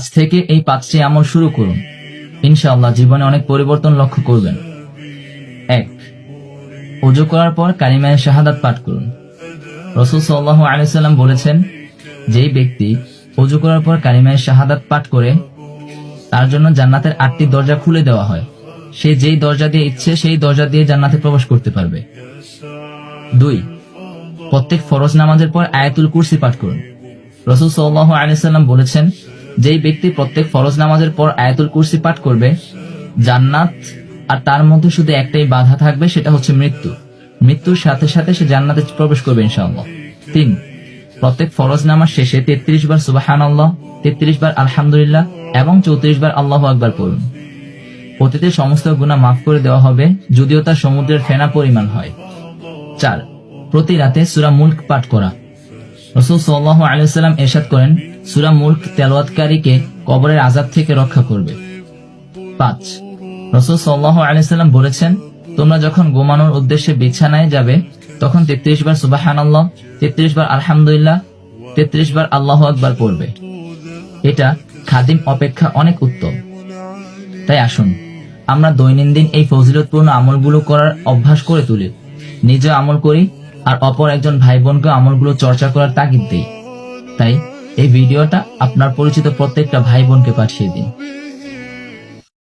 আজ থেকে এই 5টি আমল শুরু করুন, ইনশাআল্লাহ জীবনে অনেক পরিবর্তন লক্ষ্য করবেন। 1. ওযু করার পর কালিমায়ে শাহাদাত পাঠ করুন। রাসূল সাল্লাল্লাহু আলাইহি সাল্লাম বলেছেন, যেই ব্যক্তি ওযু করার পর কালিমায়ে শাহাদাত পাঠ করে তার জন্য জান্নাতের 8টি দরজা খুলে দেওয়া হয়। সে যেই দরজা দিয়ে ইচ্ছে সেই দরজা দিয়ে জান্নাতে প্রবেশ করতে পারবে। 2. প্রত্যেক ফরজ নামাজের পর আয়াতুল কুরসি পাঠ করুন। রাসূল সাল্লাল্লাহু আলাইহি সাল্লাম বলেছেন, যেই ব্যক্তি প্রত্যেক ফরজ নামাজের পর আয়াতুল কুরসি পাঠ করবে, জান্নাত আর তার মধ্যে শুধু একটাই বাধা থাকবে, সেটা হচ্ছে মৃত্যু। মৃত্যুর সাথে সাথে সে জান্নাতে প্রবেশ করবে ইনশাআল্লাহ। 3. প্রত্যেক ফরজ নামাজ শেষে 33 বার সুবহানাল্লাহ, 33 বার আলহামদুলিল্লাহ এবং 34 বার আল্লাহু আকবার পড়ুন। অতীতের সমস্ত গুনাহ মাফ করে দেওয়া হবে, যদিও তা সমুদ্রের ফেনা পরিমাণ হয়। 4. প্রতি রাতে সূরা মুলক পাঠ করা। রাসূল সাল্লাল্লাহু আলাইহি ওয়াসাল্লাম ইরশাদ করেন, সূরা মুলক তেলাওয়াতকারীকে কবরের আযাব থেকে রক্ষা করবে। 5. রাসূল সাল্লাল্লাহু আলাইহি ওয়াসাল্লাম বলেছেন, তোমরা যখন ঘুমানোর উদ্দেশ্যে বিছানায় যাবে তখন 33 বার সুবহানাল্লাহ, 33 বার আলহামদুলিল্লাহ, 33 বার আল্লাহু আকবার পড়বে। এটা খাদিম অপেক্ষা অনেক উত্তম। তাই আসুন আমরা দৈনন্দিন এই ফজিলতপূর্ণ আমলগুলো করার অভ্যাস করে তুলি, নিজে আমল করি আর অপর একজন ভাই বোনকে আমলগুলো চর্চা করার তাগিদ দেই। তাই এই ভিডিওটা আপনার পরিচিত প্রত্যেকটা ভাই বোনকে পাঠিয়ে দিন।